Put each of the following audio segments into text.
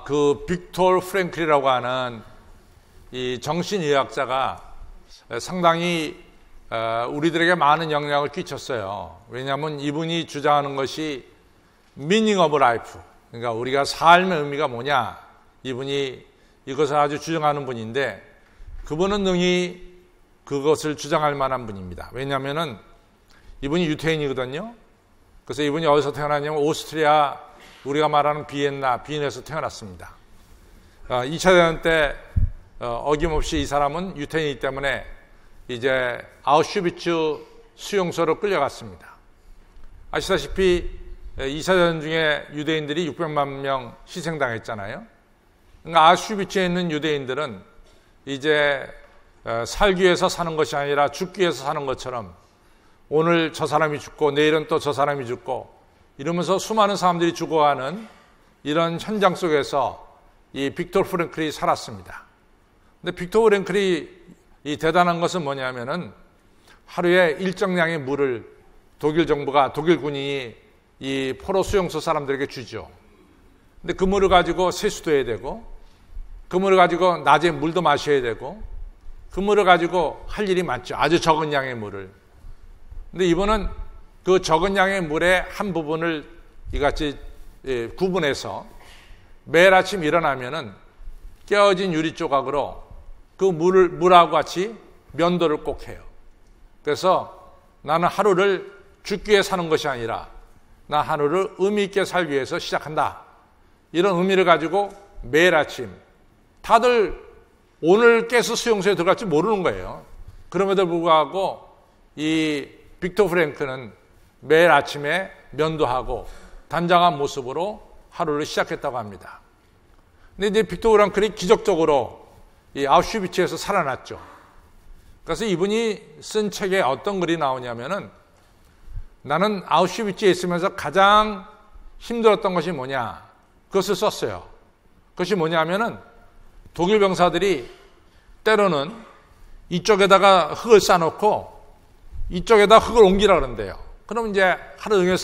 그 빅토르 프랭클이라고 하는 이 정신의학자가 상당히 우리들에게 많은 영향을 끼쳤어요. 왜냐하면 이분이 주장하는 것이 meaning of life, 그러니까 우리가 삶의 의미가 뭐냐, 이분이 이것을 아주 주장하는 분인데, 그분은 능히 그것을 주장할 만한 분입니다. 왜냐하면은 이분이 유태인이거든요. 그래서 이분이 어디서 태어났냐면 오스트리아, 우리가 말하는 비엔에서 태어났습니다. 2차 대전 때 어김없이 이 사람은 유태인이기 때문에 이제 아우슈비츠 수용소로 끌려갔습니다. 아시다시피 2차 대전 중에 유대인들이 600만 명 희생당했잖아요. 그러니까 아우슈비츠에 있는 유대인들은 이제 살기 위해서 사는 것이 아니라 죽기 위해서 사는 것처럼 오늘 저 사람이 죽고 내일은 또 저 사람이 죽고 이러면서 수많은 사람들이 죽어가는 이런 현장 속에서 이 빅토르 프랭클이 살았습니다. 근데 빅토르 프랭클이 이 대단한 것은 뭐냐면은 하루에 일정량의 물을 독일 정부가, 독일 군인이 이 포로 수용소 사람들에게 주죠. 근데 그 물을 가지고 세수도 해야 되고, 그 물을 가지고 낮에 물도 마셔야 되고, 그 물을 가지고 할 일이 많죠. 아주 적은 양의 물을. 근데 이분은 그 적은 양의 물의 한 부분을 이같이 구분해서 매일 아침 일어나면은 깨어진 유리 조각으로 그 물하고 같이 면도를 꼭 해요. 그래서 나는 하루를 죽기 위해 사는 것이 아니라 나 하루를 의미 있게 살기 위해서 시작한다. 이런 의미를 가지고 매일 아침, 다들 오늘 깨서 수용소에 들어갈지 모르는 거예요. 그럼에도 불구하고 이 빅토르 프랭클은 매일 아침에 면도하고 단장한 모습으로 하루를 시작했다고 합니다. 근데 이제 빅토르 프랭클이 기적적으로 이 아우슈비츠에서 살아났죠. 그래서 이분이 쓴 책에 어떤 글이 나오냐면은, 나는 아우슈비츠에 있으면서 가장 힘들었던 것이 뭐냐, 그것을 썼어요. 그것이 뭐냐면은 독일 병사들이 때로는 이쪽에다가 흙을 쌓아놓고 이쪽에다 흙을 옮기라 그런대요. 그럼 이제 하루 종일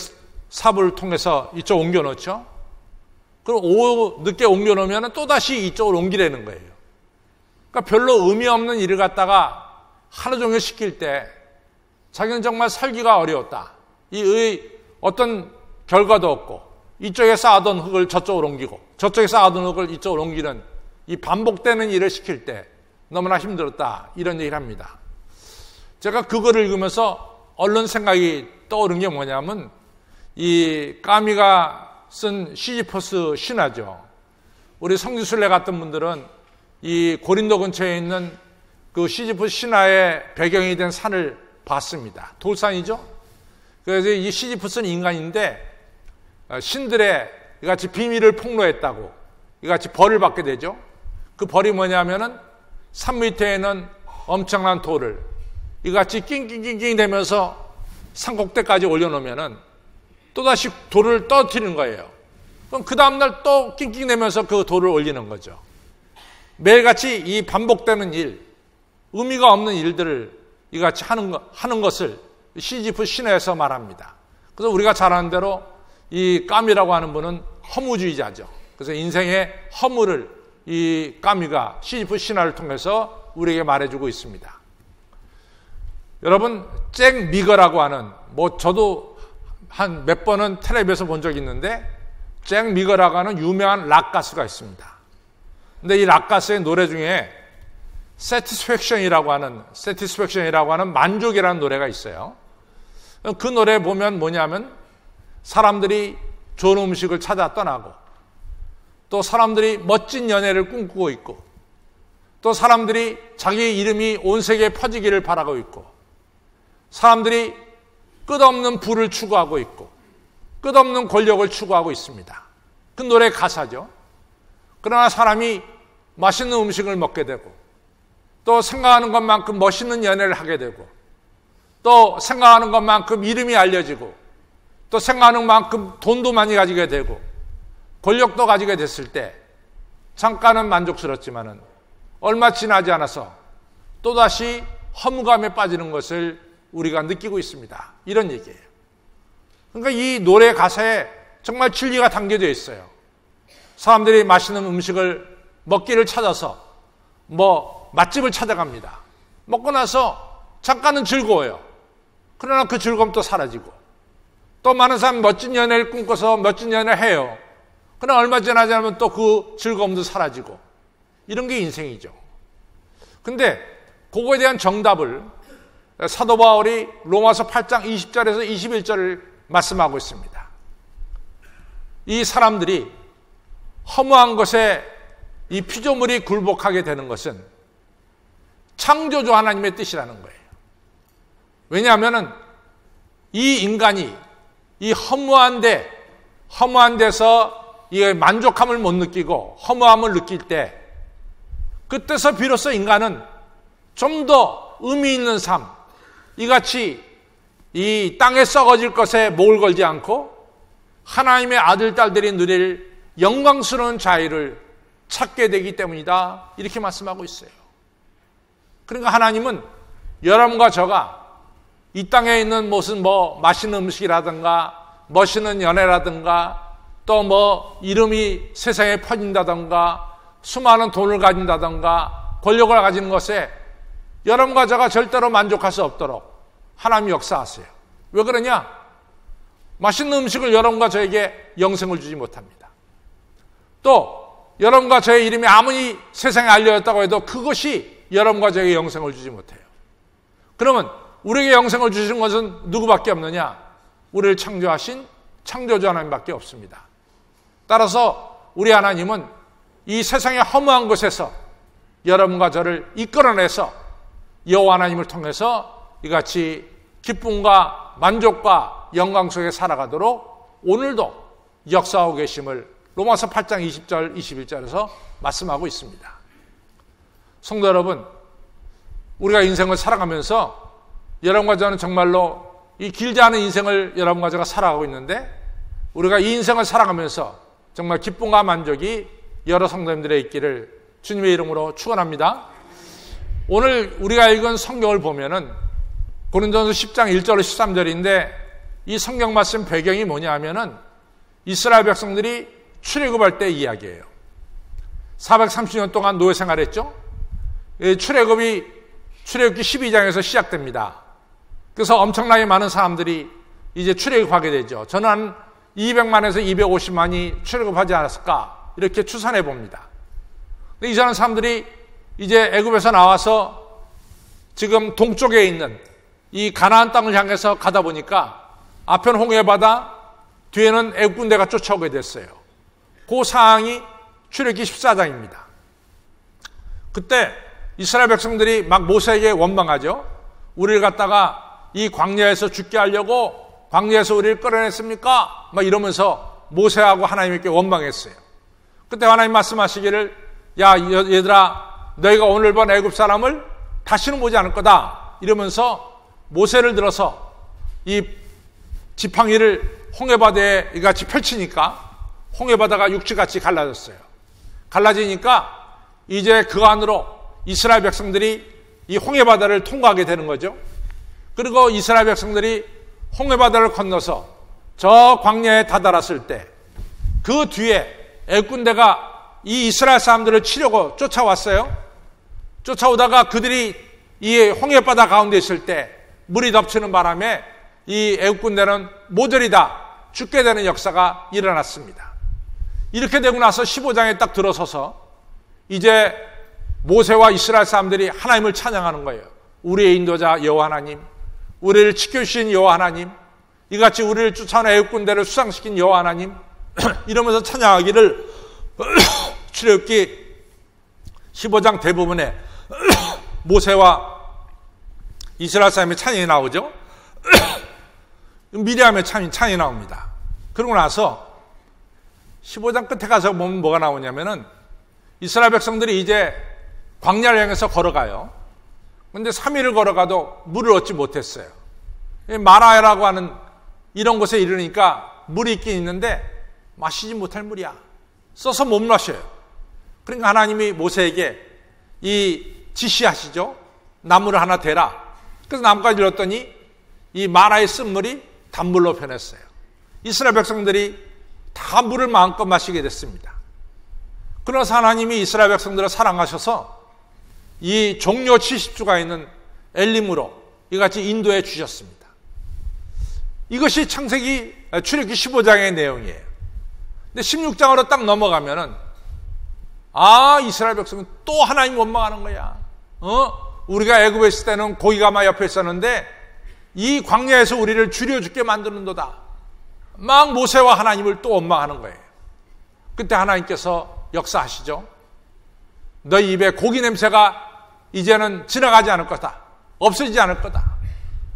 삽을 통해서 이쪽 옮겨 놓죠. 그럼 오후 늦게 옮겨 놓으면 또다시 이쪽으로 옮기라는 거예요. 그러니까 별로 의미 없는 일을 갖다가 하루 종일 시킬 때 자기는 정말 살기가 어려웠다. 이 어떤 결과도 없고, 이쪽에 쌓아둔 흙을 저쪽으로 옮기고 저쪽에 쌓아둔 흙을 이쪽으로 옮기는 이 반복되는 일을 시킬 때 너무나 힘들었다, 이런 얘기를 합니다. 제가 그거를 읽으면서 얼른 생각이 떠오른 게 뭐냐면 이 까미가 쓴 시지퍼스 신화죠. 우리 성지순례 같은 분들은 이 고린도 근처에 있는 그 시지퍼스 신화의 배경이 된 산을 봤습니다. 돌산이죠. 그래서 이 시지퍼스는 인간인데 신들의 이같이 비밀을 폭로했다고 이같이 벌을 받게 되죠. 그 벌이 뭐냐면은 산 밑에는 엄청난 돌을 이같이 낑낑낑낑 대면서 산 꼭대까지 올려놓으면은 또다시 돌을 떨어뜨리는 거예요. 그럼 그 다음날 또 낑낑 대면서 그 돌을 올리는 거죠. 매일같이 이 반복되는 일, 의미가 없는 일들을 이같이 하는 것을 시지프 신화에서 말합니다. 그래서 우리가 잘 아는 대로 이 까미라고 하는 분은 허무주의자죠. 그래서 인생의 허무를 이 까미가 시지프 신화를 통해서 우리에게 말해주고 있습니다. 여러분, 잭 미거라고 하는, 저도 한 몇 번은 텔레비에서 본 적이 있는데, 잭 미거라고 하는 유명한 락 가수가 있습니다. 근데 이 락 가수의 노래 중에 Satisfaction이라고 하는 만족이라는 노래가 있어요. 그 노래 보면 뭐냐면 사람들이 좋은 음식을 찾아 떠나고, 또 사람들이 멋진 연애를 꿈꾸고 있고, 또 사람들이 자기 이름이 온 세계에 퍼지기를 바라고 있고, 사람들이 끝없는 부를 추구하고 있고 끝없는 권력을 추구하고 있습니다. 그 노래의 가사죠. 그러나 사람이 맛있는 음식을 먹게 되고, 또 생각하는 것만큼 멋있는 연애를 하게 되고, 또 생각하는 것만큼 이름이 알려지고, 또 생각하는 만큼 돈도 많이 가지게 되고 권력도 가지게 됐을 때 잠깐은 만족스럽지만은 얼마 지나지 않아서 또다시 허무감에 빠지는 것을 우리가 느끼고 있습니다. 이런 얘기예요. 그러니까 이 노래 가사에 정말 진리가 담겨져 있어요. 사람들이 맛있는 음식을 먹기를 찾아서 맛집을 찾아갑니다. 먹고 나서 잠깐은 즐거워요. 그러나 그 즐거움도 사라지고, 또 많은 사람이 멋진 연애를 꿈꿔서 멋진 연애를 해요. 그러나 얼마 지나지 않으면 또 그 즐거움도 사라지고, 이런 게 인생이죠. 근데 그거에 대한 정답을 사도 바울이 로마서 8장 20절에서 21절을 말씀하고 있습니다. 이 사람들이 허무한 것에 이 피조물이 굴복하게 되는 것은 창조주 하나님의 뜻이라는 거예요. 왜냐하면 이 인간이 이 허무한 데서 이 만족함을 못 느끼고 허무함을 느낄 때, 그때서 비로소 인간은 좀 더 의미 있는 삶, 이같이 이 땅에 썩어질 것에 목을 걸지 않고 하나님의 아들, 딸들이 누릴 영광스러운 자유를 찾게 되기 때문이다, 이렇게 말씀하고 있어요. 그러니까 하나님은 여러분과 저가 이 땅에 있는 무슨 맛있는 음식이라든가 멋있는 연애라든가 또 이름이 세상에 퍼진다든가 수많은 돈을 가진다든가 권력을 가지는 것에 여러분과 저가 절대로 만족할 수 없도록 하나님이 역사하세요. 왜 그러냐? 맛있는 음식을 여러분과 저에게 영생을 주지 못합니다. 또 여러분과 저의 이름이 아무리 세상에 알려졌다고 해도 그것이 여러분과 저에게 영생을 주지 못해요. 그러면 우리에게 영생을 주신 것은 누구밖에 없느냐? 우리를 창조하신 창조주 하나님밖에 없습니다. 따라서 우리 하나님은 이 세상의 허무한 곳에서 여러분과 저를 이끌어내서 여호와 하나님을 통해서 이같이 기쁨과 만족과 영광 속에 살아가도록 오늘도 역사하고 계심을 로마서 8장 20절 21절에서 말씀하고 있습니다. 성도 여러분, 우리가 인생을 살아가면서 여러분과 저는 정말로 이 길지 않은 인생을 여러분과 제가 살아가고 있는데, 우리가 이 인생을 살아가면서 정말 기쁨과 만족이 여러 성도님들의 있기를 주님의 이름으로 축원합니다. 오늘 우리가 읽은 성경을 보면은 고린도전서 10장 1절로 13절인데, 이 성경 말씀 배경이 뭐냐 하면은 이스라엘 백성들이 출애굽할 때 이야기예요. 430년 동안 노예 생활했죠. 출애굽기 12장에서 시작됩니다. 그래서 엄청나게 많은 사람들이 이제 출애굽하게 되죠. 저는 한 200만에서 250만이 출애굽하지 않았을까, 이렇게 추산해 봅니다. 근데 이전한 사람들이 이제 애굽에서 나와서 지금 동쪽에 있는 이 가나안 땅을 향해서 가다 보니까 앞에는 홍해바다, 뒤에는 애굽 군대가 쫓아오게 됐어요. 그 상황이 출애굽기 14장입니다. 그때 이스라엘 백성들이 막 모세에게 원망하죠. 우리를 갖다가 이 광야에서 죽게 하려고 광야에서 우리를 끌어냈습니까? 막 이러면서 모세하고 하나님께 원망했어요. 그때 하나님 말씀하시기를, 야 얘들아, 너희가 오늘 본 애굽 사람을 다시는 보지 않을 거다, 이러면서 모세를 들어서 이 지팡이를 홍해바다에 이같이 펼치니까 홍해바다가 육지같이 갈라졌어요. 갈라지니까 이제 그 안으로 이스라엘 백성들이 이 홍해바다를 통과하게 되는 거죠. 그리고 이스라엘 백성들이 홍해바다를 건너서 저 광야에 다다랐을 때, 그 뒤에 애굽 군대가 이 이스라엘 사람들을 치려고 쫓아왔어요. 쫓아오다가 그들이 이 홍해바다 가운데 있을 때 물이 덮치는 바람에 이 애굽 군대는 모조리 다 죽게 되는 역사가 일어났습니다. 이렇게 되고 나서 15장에 딱 들어서서 이제 모세와 이스라엘 사람들이 하나님을 찬양하는 거예요. 우리의 인도자 여호와 하나님, 우리를 지켜주신 여호와 하나님, 이같이 우리를 쫓아온 애굽 군대를 수상시킨 여호와 하나님, 이러면서 찬양하기를 출애굽기 15장 대부분에 모세와 이스라엘 사람의 찬양이 나오죠. 미리암의 찬양이 나옵니다. 그러고 나서 15장 끝에 가서 보면 뭐가 나오냐면은 이스라엘 백성들이 이제 광야를 향해서 걸어가요. 그런데 3일을 걸어가도 물을 얻지 못했어요. 마라야라고 하는 이런 곳에 이르니까 물이 있긴 있는데 마시지 못할 물이야. 써서 못 마셔요. 그러니까 하나님이 모세에게 이 지시하시죠. 나무를 하나 대라. 그래서 나무까지 넣었더니 이 마라의 쓴물이 단물로 변했어요. 이스라엘 백성들이 다 물을 마음껏 마시게 됐습니다. 그러나 하나님이 이스라엘 백성들을 사랑하셔서 이 종려 70주가 있는 엘림으로 이같이 인도해 주셨습니다. 이것이 출애굽기 15장의 내용이에요. 근데 16장으로 딱 넘어가면은 이스라엘 백성은 또 하나님 원망하는 거야. 우리가 애굽에 있을 때는 고기가 막 옆에 있었는데 이 광야에서 우리를 줄여 죽게 만드는도다. 막 모세와 하나님을 또 원망하는 거예요. 그때 하나님께서 역사하시죠. 너희 입에 고기 냄새가 이제는 지나가지 않을 거다. 없어지지 않을 거다.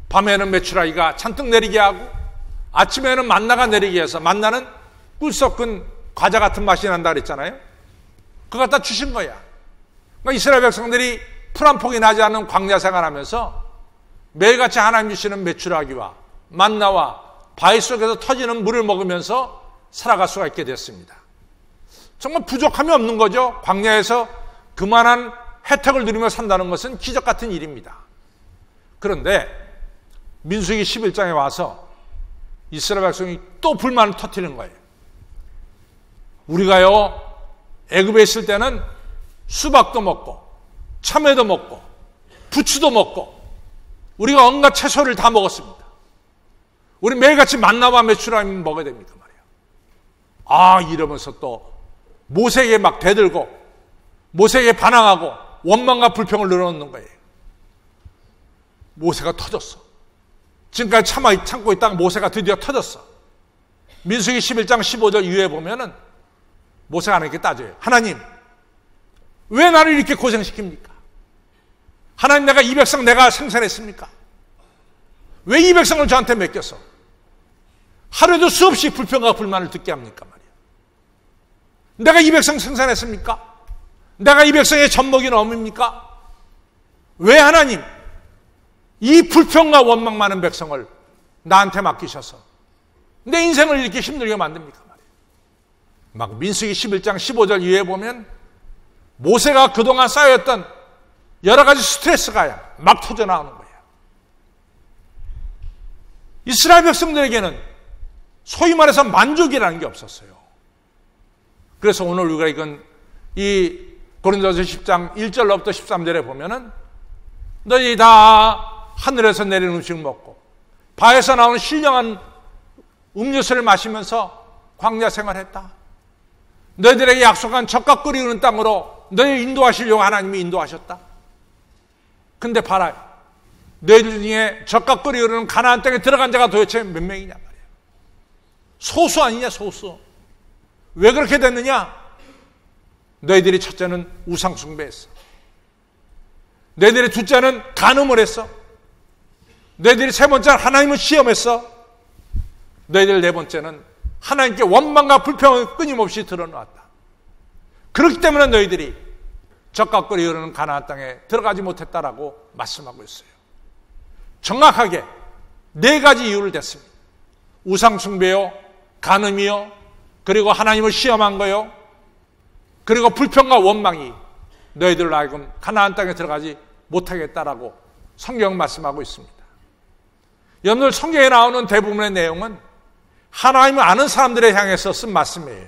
밤에는 메추라기가 잔뜩 내리게 하고 아침에는 만나가 내리게 해서, 만나는 꿀 섞은 과자 같은 맛이 난다 그랬잖아요. 그거 갖다 주신 거야. 그러니까 이스라엘 백성들이 풀 한 폭이 나지 않는 광야 생활하면서 매일같이 하나님 주시는 메추라기와 만나와 바위 속에서 터지는 물을 먹으면서 살아갈 수가 있게 됐습니다. 정말 부족함이 없는 거죠. 광야에서 그만한 혜택을 누리며 산다는 것은 기적 같은 일입니다. 그런데 민수기 11장에 와서 이스라엘 백성이 또 불만을 터뜨리는 거예요. 우리가요, 애굽에 있을 때는 수박도 먹고 참외도 먹고 부추도 먹고 우리가 온갖 채소를 다 먹었습니다. 우리 매일같이 만나와 메추라기 먹어야 됩니까 말이에요. 이러면서 또 모세에게 막 대들고 모세에게 반항하고 원망과 불평을 늘어놓는 거예요. 모세가 터졌어. 지금까지 참고 있다가 모세가 드디어 터졌어. 민수기 11장 15절 이후에 보면은 모세가 하나님께 따져요. 하나님, 왜 나를 이렇게 고생시킵니까? 하나님, 내가 이 백성 내가 생산했습니까? 왜 이 백성을 저한테 맡겨서 하루에도 수없이 불평과 불만을 듣게 합니까 말이야. 내가 이 백성 생산했습니까? 내가 이 백성의 젖먹이 넘입니까? 왜 하나님 이 불평과 원망 많은 백성을 나한테 맡기셔서 내 인생을 이렇게 힘들게 만듭니까 말이야. 막 민수기 11장 15절 이후에 보면 모세가 그동안 쌓였던 여러 가지 스트레스가 막 터져나오는 거예요. 이스라엘 백성들에게는 소위 말해서 만족이라는 게 없었어요. 그래서 오늘 우리가 읽은 이 고린도서 10장 1절로부터 13절에 보면은 너희 다 하늘에서 내리는 음식 먹고 바에서 나오는 신령한 음료수를 마시면서 광야 생활했다. 너희들에게 약속한 젖과 꿀이 흐르는 땅으로 너희 인도하시려고 하나님이 인도하셨다. 근데 봐라, 너희들 중에 젖과 꿀이 흐르는 가나안 땅에 들어간 자가 도대체 몇 명이냐 말이야. 소수 아니냐, 소수. 왜 그렇게 됐느냐? 너희들이 첫째는 우상 숭배했어. 너희들의 둘째는 간음을 했어. 너희들이 세 번째는 하나님을 시험했어. 너희들 네 번째는 하나님께 원망과 불평을 끊임없이 드러놓았다. 그렇기 때문에 너희들이 젖과 꿀이 흐르는 가나안 땅에 들어가지 못했다라고 말씀하고 있어요. 정확하게 네 가지 이유를 댔습니다. 우상 숭배요, 간음이요, 그리고 하나님을 시험한 거요, 그리고 불평과 원망이 너희들로 하여금 가나안 땅에 들어가지 못하겠다라고 성경 말씀하고 있습니다. 여러분들, 성경에 나오는 대부분의 내용은 하나님을 아는 사람들에 향해서 쓴 말씀이에요.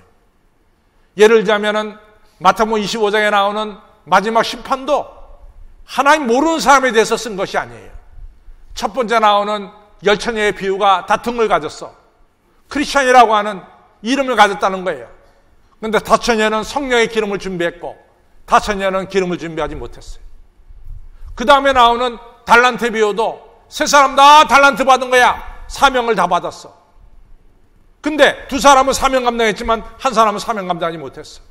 예를 들자면은 마태복음 25장에 나오는 마지막 심판도 하나님 모르는 사람에 대해서 쓴 것이 아니에요. 첫 번째 나오는 열처녀의 비유가 다 등을 가졌어. 크리스천이라고 하는 이름을 가졌다는 거예요. 그런데 다처녀는 성령의 기름을 준비했고 다처녀는 기름을 준비하지 못했어요. 그 다음에 나오는 달란트 비유도 세 사람 다 달란트 받은 거야. 사명을 다 받았어. 근데 두 사람은 사명 감당했지만 한 사람은 사명 감당하지 못했어.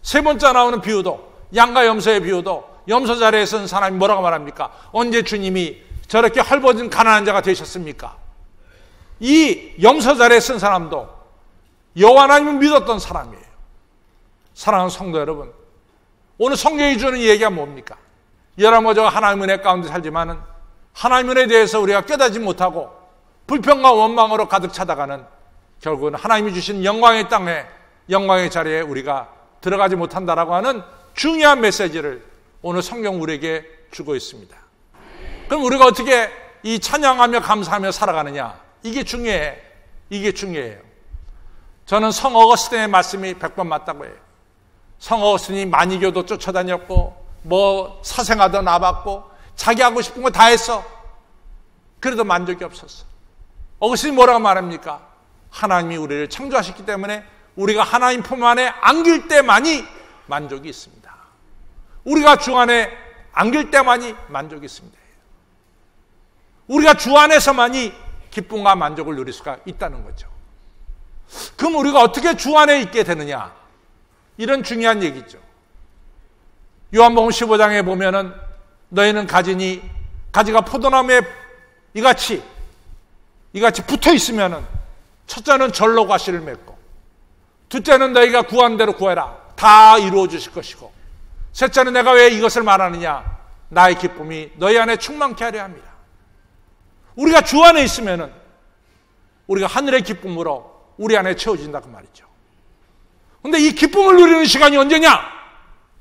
세 번째 나오는 비유도, 양과 염소의 비유도 염소 자리에 선 사람이 뭐라고 말합니까? 언제 주님이 저렇게 헐벗은 가난한 자가 되셨습니까? 이 염소 자리에 선 사람도 여호와 하나님을 믿었던 사람이에요. 사랑하는 성도 여러분, 오늘 성경이 주는 얘기가 뭡니까? 여러 모저 하나님 은혜 가운데 살지만은 하나님 은혜에 대해서 우리가 깨닫지 못하고 불평과 원망으로 가득 차다가는 결국은 하나님이 주신 영광의 땅에, 영광의 자리에 우리가 들어가지 못한다라고 하는 중요한 메시지를 오늘 성경 우리에게 주고 있습니다. 그럼 우리가 어떻게 이 찬양하며 감사하며 살아가느냐? 이게 중요해. 이게 중요해요. 저는 성 어거스틴의 말씀이 100번 맞다고 해요. 성어스니 만이교도 쫓아다녔고 뭐 사생아도 나봤고 자기 하고 싶은 거 다 했어. 그래도 만족이 없었어. 어거스틴이 뭐라고 말합니까? 하나님이 우리를 창조하셨기 때문에 우리가 하나님 품 안에 안길 때만이 만족이 있습니다. 우리가 주 안에 안길 때만이 만족이 있습니다. 우리가 주 안에서만이 기쁨과 만족을 누릴 수가 있다는 거죠. 그럼 우리가 어떻게 주 안에 있게 되느냐? 이런 중요한 얘기죠. 요한복음 15장에 보면은 너희는 가지가 포도나무에 이같이 붙어 있으면은 첫째는 절로 과실을 맺고 둘째는 너희가 구한 대로 구해라. 다 이루어 주실 것이고 셋째는 내가 왜 이것을 말하느냐? 나의 기쁨이 너희 안에 충만케 하려 합니다. 우리가 주 안에 있으면은 우리가 하늘의 기쁨으로 우리 안에 채워진다 그 말이죠. 그런데 이 기쁨을 누리는 시간이 언제냐?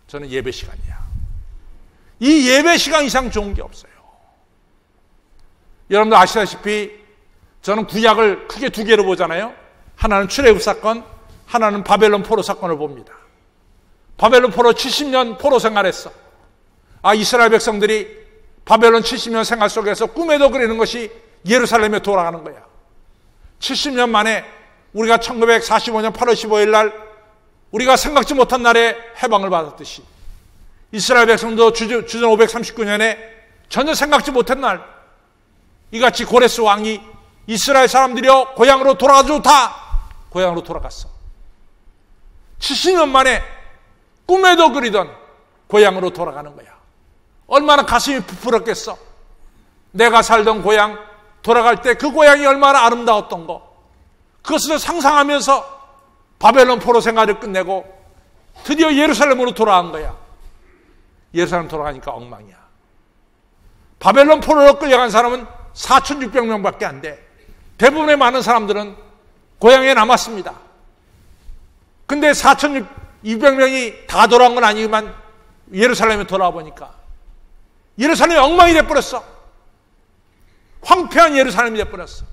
저는 예배 시간이야. 이 예배 시간 이상 좋은 게 없어요. 여러분도 아시다시피 저는 구약을 크게 두 개로 보잖아요. 하나는 출애굽 사건, 하나는 바벨론 포로 사건을 봅니다. 바벨론 포로 70년 포로 생활했어. 이스라엘 백성들이 바벨론 70년 생활 속에서 꿈에도 그리는 것이 예루살렘에 돌아가는 거야. 70년 만에 우리가 1945년 8월 15일 날 우리가 생각지 못한 날에 해방을 받았듯이 이스라엘 백성도 주전 539년에 전혀 생각지 못한 날 이같이 고레스 왕이 이스라엘 사람들이여 고향으로 돌아가 좋다. 고향으로 돌아갔어. 70년 만에 꿈에도 그리던 고향으로 돌아가는 거야. 얼마나 가슴이 부풀었겠어. 내가 살던 고향 돌아갈 때 그 고향이 얼마나 아름다웠던 거 그것을 상상하면서 바벨론 포로 생활을 끝내고 드디어 예루살렘으로 돌아간 거야. 예루살렘 돌아가니까 엉망이야. 바벨론 포로로 끌려간 사람은 4,600명밖에 안 돼. 대부분의 많은 사람들은 고향에 남았습니다. 근데 4,600명이 다 돌아온 건 아니지만 예루살렘에 돌아와 보니까 예루살렘이 엉망이 돼버렸어. 황폐한 예루살렘이 돼버렸어.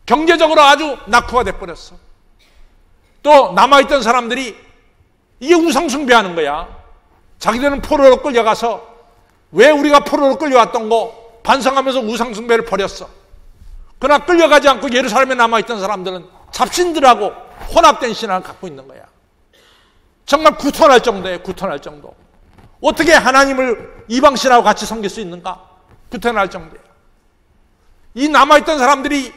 경제적으로 아주 낙후가 돼버렸어. 또 남아있던 사람들이 이게 우상숭배하는 거야. 자기들은 포로로 끌려가서 왜 우리가 포로로 끌려왔던 거 반성하면서 우상숭배를 벌였어. 그러나 끌려가지 않고 예루살렘에 남아있던 사람들은 잡신들하고 혼합된 신앙을 갖고 있는 거야. 정말 구토할 정도예요. 구토할 정도. 어떻게 하나님을 이방신하고 같이 섬길 수 있는가? 구토할 정도예요. 이 남아있던 사람들이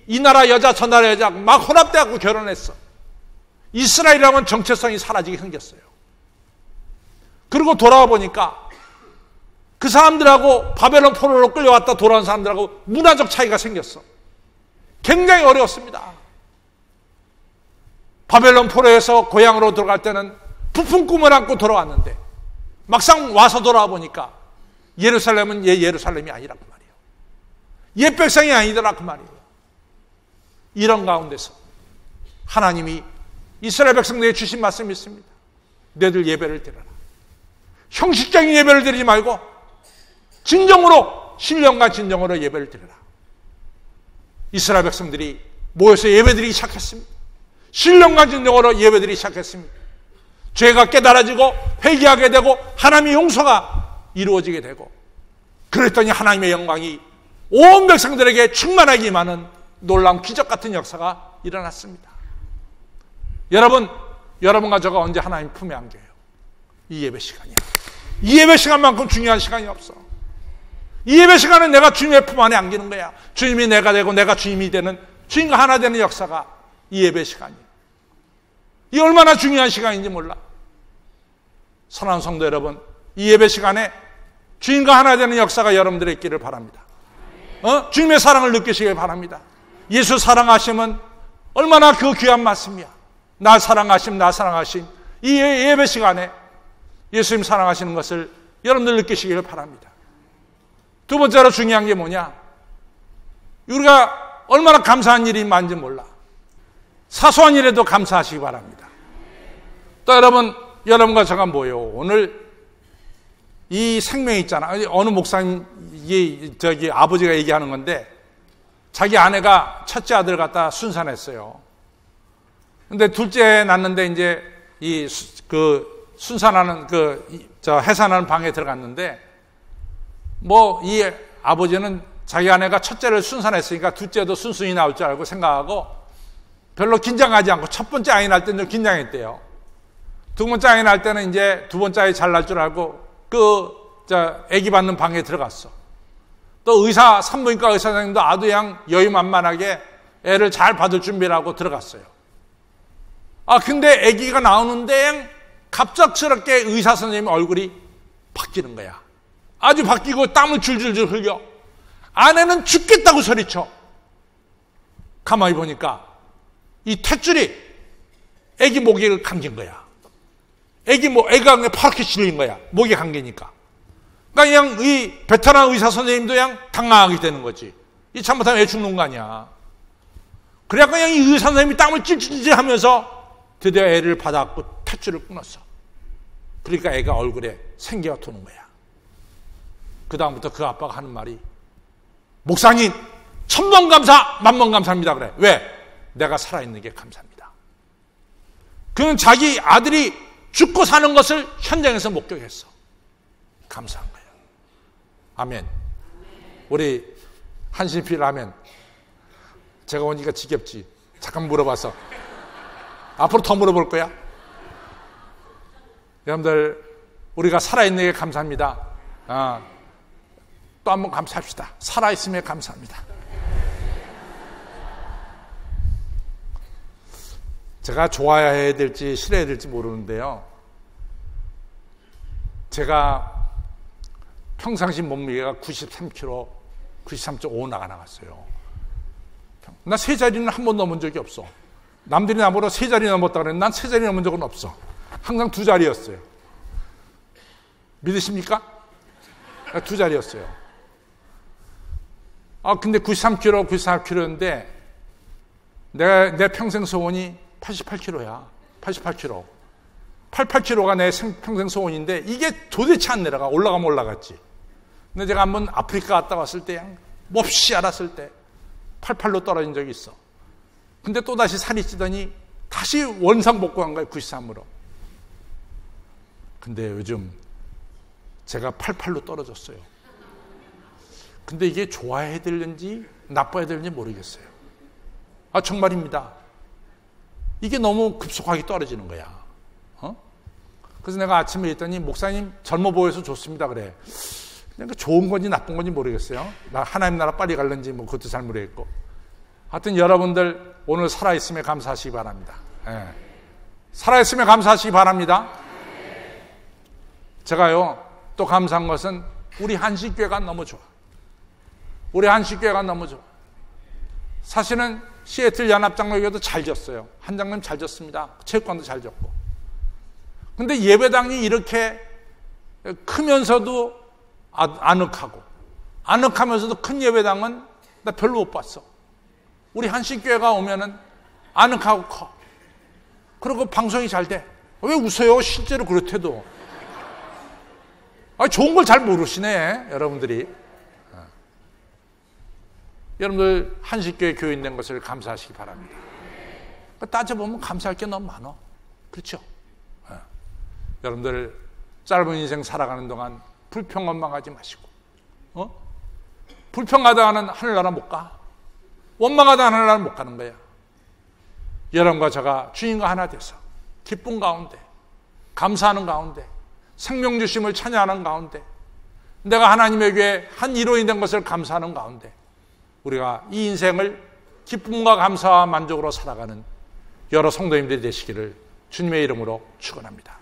이 나라 여자 저 나라 여자 막 혼합돼갖고 결혼했어. 이스라엘이라면 정체성이 사라지게 생겼어요. 그리고 돌아와 보니까 그 사람들하고 바벨론 포로로 끌려왔다 돌아온 사람들하고 문화적 차이가 생겼어. 굉장히 어려웠습니다. 바벨론 포로에서 고향으로 들어갈 때는 부푼 꿈을 안고 돌아왔는데 막상 와서 돌아와 보니까 예루살렘은 예루살렘이 아니라 그 말이에요. 옛 백성이 아니더라 그 말이에요. 이런 가운데서 하나님이 이스라엘 백성들에게 주신 말씀이 있습니다. 너희들 예배를 드려라. 형식적인 예배를 드리지 말고 진정으로 신령과 진정으로 예배를 드려라. 이스라엘 백성들이 모여서 예배드리기 시작했습니다. 신령과 진정으로 예배드리기 시작했습니다. 죄가 깨달아지고 회개하게 되고 하나님의 용서가 이루어지게 되고 그랬더니 하나님의 영광이 온 백성들에게 충만하게 임하는 놀라운 기적 같은 역사가 일어났습니다. 여러분과 저가 언제 하나님 품에 안겨요? 이 예배 시간이야. 이 예배 시간만큼 중요한 시간이 없어. 이 예배 시간은 내가 주님의 품 안에 안기는 거야. 주님이 내가 되고 내가 주님이 되는 주님과 하나 되는 역사가 이 예배 시간이야. 이 얼마나 중요한 시간인지 몰라. 사랑하는 성도 여러분, 이 예배 시간에 주님과 하나 되는 역사가 여러분들의 있기를 바랍니다. 주님의 사랑을 느끼시길 바랍니다. 예수 사랑하심은 얼마나 그 귀한 말씀이야. 나 사랑하심, 나 사랑하심. 이 예배 시간에 예수님 사랑하시는 것을 여러분들 느끼시길 바랍니다. 두 번째로 중요한 게 뭐냐? 우리가 얼마나 감사한 일이 많은지 몰라. 사소한 일에도 감사하시기 바랍니다. 또 여러분과 제가 뭐요? 오늘 이 생명이 있잖아. 어느 목사님, 아버지가 얘기하는 건데, 자기 아내가 첫째 아들 갖다 순산했어요. 근데 둘째 낳는데 이제 순산하는 해산하는 방에 들어갔는데 이 아버지는 자기 아내가 첫째를 순산했으니까 둘째도 순순히 나올 줄 알고 생각하고 별로 긴장하지 않고 첫 번째 아이 낳을 때는 좀 긴장했대요. 두 번째 아이 낳을 때는 이제 두 번째 아이 잘 낳을 줄 알고 아기 받는 방에 들어갔어. 또 산부인과 의사 선생님도 아주 그냥 여유만만하게 애를 잘 받을 준비를 하고 들어갔어요. 근데 아기가 나오는데 갑작스럽게 의사 선생님 얼굴이 바뀌는 거야. 아주 바뀌고 땀을 줄줄줄 흘려. 아내는 죽겠다고 소리쳐. 가만히 보니까 이 탯줄이 아기 목에 감긴 거야. 애가 그냥 파랗게 실린 거야. 목에 감기니까. 그러니까 그냥 이 베테랑 의사 선생님도 그냥 당황하게 되는 거지. 이 잘못하면 애 죽는 거 아니야. 그래야 그냥 이 의사 선생님이 땀을 찔찔찔 하면서 드디어 애를 받아갖고 탯줄을 끊었어. 그러니까 애가 얼굴에 생기가 도는 거야. 그 다음부터 그 아빠가 하는 말이 목사님 1000번 감사 만번 감사합니다 그래. 왜? 내가 살아있는 게 감사합니다. 그는 자기 아들이 죽고 사는 것을 현장에서 목격했어. 감사한 거예요. 아멘. 우리 한신필 아멘. 제가 오니까 지겹지. 잠깐 물어봐서 앞으로 더 물어볼 거야. 여러분들 우리가 살아있는 게 감사합니다. 또 한번 감사합시다. 살아있음에 감사합니다. 제가 좋아해야 될지 싫어야 될지 모르는데요. 제가 평상시 몸무게가 93kg, 93.5 나갔어요. 나 세 자리는 한 번 넘은 적이 없어. 남들이 나보다 세 자리 넘었다 그랬는데 난 세 자리 넘은 적은 없어. 항상 두 자리였어요. 믿으십니까? 두 자리였어요. 근데 93kg, 94kg인데 내 평생 소원이 88kg야. 88kg. 88kg가 내 평생 소원인데 이게 도대체 안 내려가. 올라가면 올라갔지. 근데 제가 한번 아프리카 갔다 왔을 때 몹시 알았을 때 88로 떨어진 적이 있어. 근데 또다시 살이 찌더니 다시 원상복구한 거예요. 93으로. 근데 요즘 제가 88로 떨어졌어요. 근데 이게 좋아해야 되는지 나빠야 되는지 모르겠어요. 정말입니다. 이게 너무 급속하게 떨어지는 거야. 그래서 내가 아침에 했더니 목사님 젊어 보여서 좋습니다 그래. 그러니까 좋은 건지 나쁜 건지 모르겠어요. 나 하나님 나라 빨리 갈는지 그것도 잘 모르겠고. 하여튼 여러분들 오늘 살아있음에 감사하시기 바랍니다. 살아있음에 감사하시기 바랍니다. 제가요 또 감사한 것은 우리 한식교회가 너무 좋아. 우리 한식교회가 너무 좋아. 사실은 시애틀 연합장로교회도 잘 졌어요. 한장로님 잘 졌습니다. 체육관도 잘 졌고. 근데 예배당이 이렇게 크면서도 아늑하면서도 큰 예배당은 나 별로 못 봤어. 우리 한식교회가 오면은 아늑하고 커. 그리고 방송이 잘 돼. 왜 웃어요? 실제로 그렇대도. 좋은 걸 잘 모르시네, 여러분들이. 여러분들 한식교회 교인 된 것을 감사하시기 바랍니다. 따져보면 감사할 게 너무 많아. 그렇죠? 여러분들 짧은 인생 살아가는 동안 불평 원망하지 마시고, 불평하다가는 하늘나라 못 가. 원망하다 하늘나라 못 가는 거야. 여러분과 제가 주님과 하나 돼서 기쁨 가운데, 감사하는 가운데, 생명 주심을 찬양하는 가운데, 내가 하나님에게 한 일원이 된 것을 감사하는 가운데 우리가 이 인생을 기쁨과 감사와 만족으로 살아가는 여러 성도님들이 되시기를 주님의 이름으로 축원합니다.